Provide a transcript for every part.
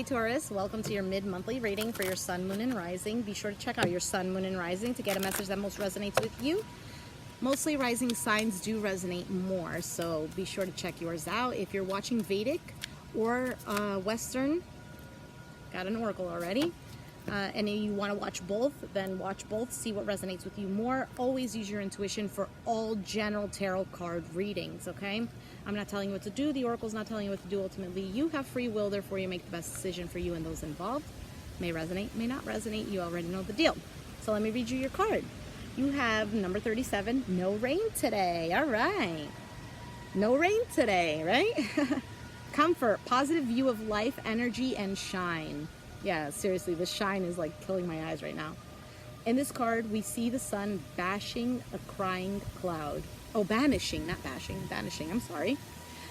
Hey Taurus, welcome to your mid-monthly reading for your sun, moon, and rising. Be sure to check out your sun, moon, and rising to get a message that most resonates with you. Mostly rising signs do resonate more, so be sure to check yours out. If you're watching Vedic or Western, got an oracle already, and you want to watch both, then watch both, see what resonates with you more. Always use your intuition for all general tarot card readings, okay? I'm not telling you what to do. The oracle's not telling you what to do. Ultimately, you have free will, therefore you make the best decision for you and those involved. May resonate, may not resonate. You already know the deal. So let me read you your card. You have number 37, no rain today. All right. No rain today, right? Comfort, positive view of life, energy, and shine. Yeah, seriously, the shine is like killing my eyes right now. In this card, we see the sun bashing a crying cloud. Oh, banishing, not bashing, banishing, I'm sorry.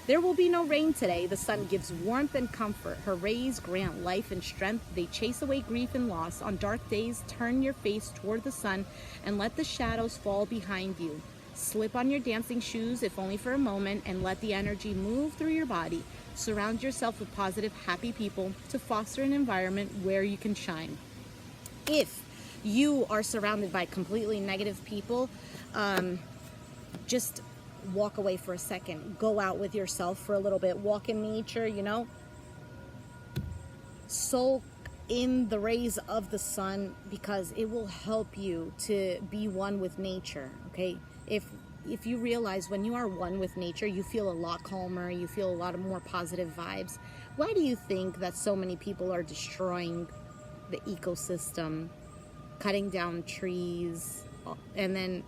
There will be no rain today. The sun gives warmth and comfort. Her rays grant life and strength. They chase away grief and loss. On dark days, turn your face toward the sun and let the shadows fall behind you. Slip on your dancing shoes, if only for a moment, and let the energy move through your body. Surround yourself with positive, happy people to foster an environment where you can shine. If you are surrounded by completely negative people, just walk away for a second. Go out with yourself for a little bit. Walk in nature, you know. Soak in the rays of the sun because it will help you to be one with nature, okay? If you realize when you are one with nature, you feel a lot calmer, you feel a lot of more positive vibes. Why do you think that so many people are destroying the ecosystem, cutting down trees, and then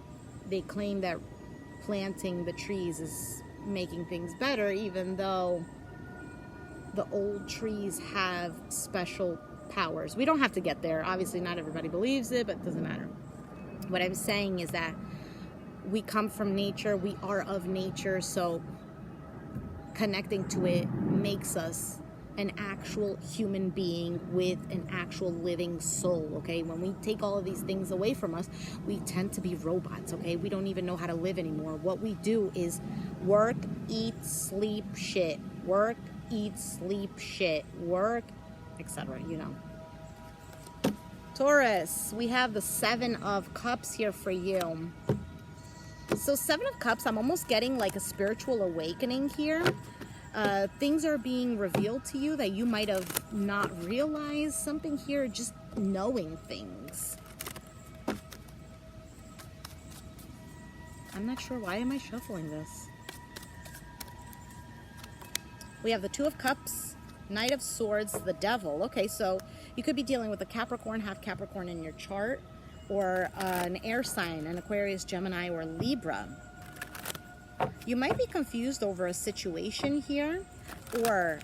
they claim that planting the trees is making things better, even though the old trees have special powers? We don't have to get there. Obviously, not everybody believes it, but it doesn't matter. What I'm saying is that we come from nature, we are of nature, so connecting to it makes us an actual human being with an actual living soul, okay? When we take all of these things away from us, we tend to be robots, okay? We don't even know how to live anymore. What we do is work, eat, sleep, shit. Work, eat, sleep, shit. Work, etc., you know. Taurus, we have the 7 of Cups here for you. So 7 of Cups, I'm almost getting like a spiritual awakening here. Things are being revealed to you that you might have not realized. Something here, just knowing things. I'm not sure. Why am I shuffling this? We have the 2 of Cups, Knight of Swords, the Devil. Okay, so you could be dealing with a Capricorn, half Capricorn in your chart, or an air sign, an Aquarius, Gemini, or Libra. You might be confused over a situation here, or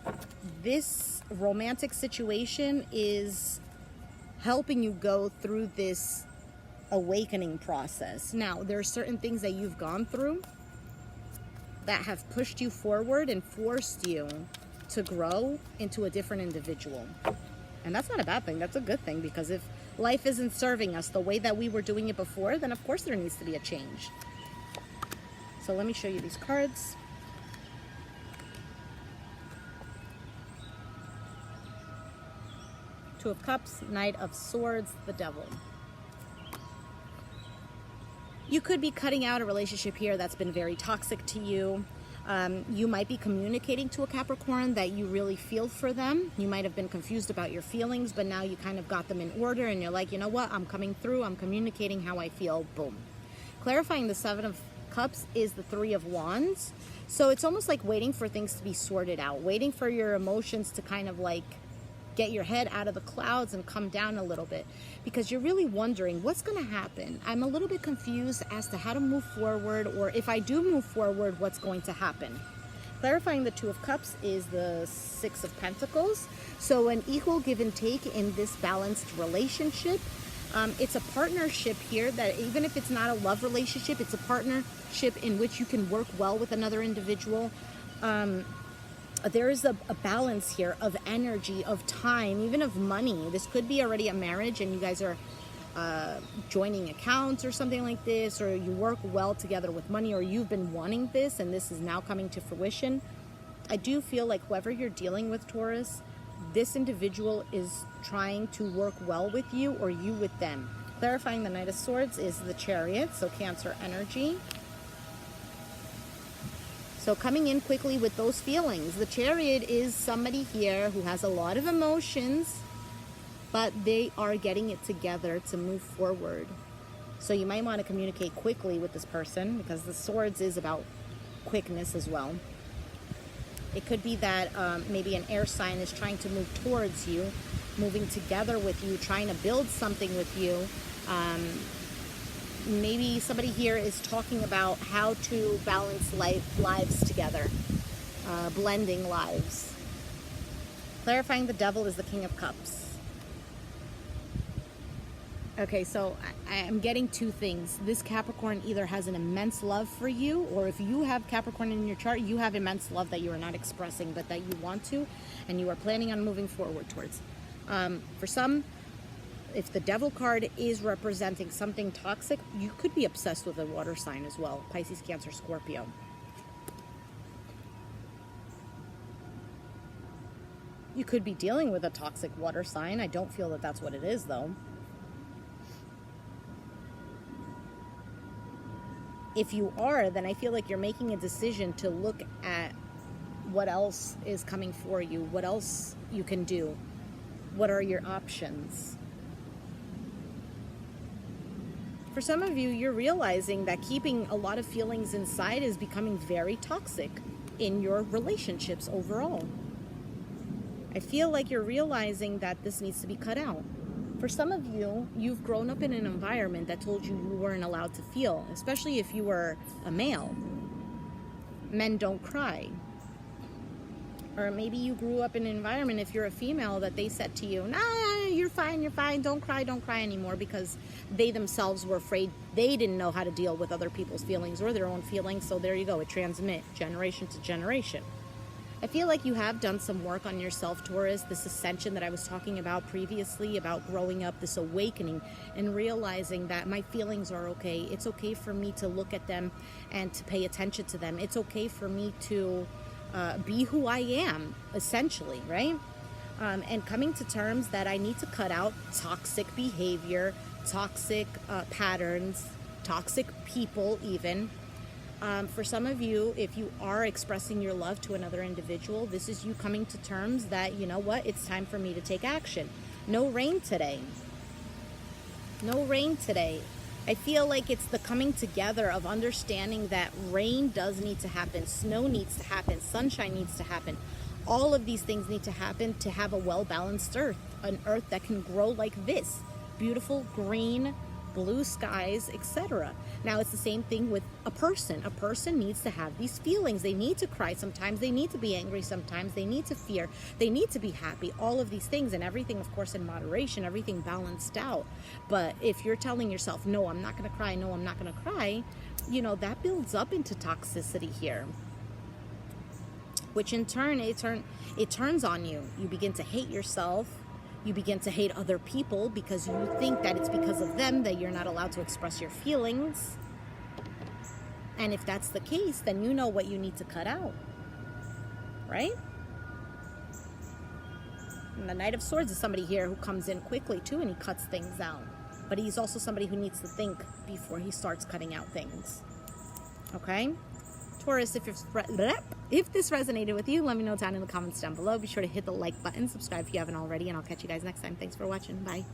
this romantic situation is helping you go through this awakening process. Now, there are certain things that you've gone through that have pushed you forward and forced you to grow into a different individual. And that's not a bad thing. That's a good thing, because if life isn't serving us the way that we were doing it before, then of course there needs to be a change. So let me show you these cards. Two of Cups, Knight of Swords, the Devil. You could be cutting out a relationship here that's been very toxic to you. You might be communicating to a Capricorn that you really feel for them. You might have been confused about your feelings, but now you kind of got them in order and you're like, you know what, I'm coming through, I'm communicating how I feel, boom. Clarifying the 7 of Cups is the 3 of Wands. So it's almost like waiting for things to be sorted out, waiting for your emotions to kind of like get your head out of the clouds and come down a little bit, because you're really wondering what's going to happen. I'm a little bit confused as to how to move forward, or if I do move forward, what's going to happen. Clarifying the 2 of Cups is the 6 of Pentacles. So an equal give and take in this balanced relationship. It's a partnership here that even if it's not a love relationship, it's a partnership in which you can work well with another individual. There is a balance here of energy, of time, even of money. This could be already a marriage and you guys are joining accounts or something like this, or you work well together with money, or you've been wanting this and this is now coming to fruition. I do feel like whoever you're dealing with, Taurus, this individual is trying to work well with you or you with them. Clarifying the Knight of Swords is the Chariot, so Cancer energy. So coming in quickly with those feelings. The Chariot is somebody here who has a lot of emotions, but they are getting it together to move forward. So you might want to communicate quickly with this person, because the Swords is about quickness as well. It could be that maybe an air sign is trying to move towards you, moving together with you, trying to build something with you. Maybe somebody here is talking about how to balance lives together, blending lives. Clarifying the Devil is the King of Cups. Okay, so I'm getting two things. This Capricorn either has an immense love for you, or if you have Capricorn in your chart, you have immense love that you are not expressing, but that you want to, and you are planning on moving forward towards. For some, if the Devil card is representing something toxic, you could be obsessed with a water sign as well. Pisces, Cancer, Scorpio. You could be dealing with a toxic water sign. I don't feel that that's what it is, though. If you are, then I feel like you're making a decision to look at what else is coming for you, what else you can do, what are your options. For some of you, you're realizing that keeping a lot of feelings inside is becoming very toxic in your relationships overall. I feel like you're realizing that this needs to be cut out. For some of you, you've grown up in an environment that told you you weren't allowed to feel, especially if you were a male. Men don't cry. Or maybe you grew up in an environment, if you're a female, that they said to you, nah, you're fine, don't cry anymore, because they themselves were afraid. They didn't know how to deal with other people's feelings or their own feelings, so there you go, it transmits generation to generation. I feel like you have done some work on yourself, Taurus, this ascension that I was talking about previously, about growing up, this awakening, and realizing that my feelings are okay. It's okay for me to look at them and to pay attention to them. It's okay for me to be who I am, essentially, right? And coming to terms that I need to cut out toxic behavior, toxic patterns, toxic people even. For some of you, if you are expressing your love to another individual, this is you coming to terms that, you know what, it's time for me to take action. No rain today. No rain today. I feel like it's the coming together of understanding that rain does need to happen, snow needs to happen, sunshine needs to happen. All of these things need to happen to have a well-balanced earth, an earth that can grow like this. Beautiful, green, blue skies, etc. Now it's the same thing with a person. A person needs to have these feelings. They need to cry sometimes. They need to be angry sometimes. They need to fear. They need to be happy. All of these things, and everything, of course, in moderation, everything balanced out. But if you're telling yourself, no, I'm not going to cry, no, I'm not going to cry, you know, that builds up into toxicity here. Which in turn, it turns on you. You begin to hate yourself. You begin to hate other people because you think that it's because of them that you're not allowed to express your feelings. And if that's the case, then you know what you need to cut out, right? And the Knight of Swords is somebody here who comes in quickly too, and he cuts things out. But he's also somebody who needs to think before he starts cutting out things. Okay? Taurus, if this resonated with you, let me know down in the comments down below. Be sure to hit the like button, subscribe if you haven't already, and I'll catch you guys next time. Thanks for watching. Bye.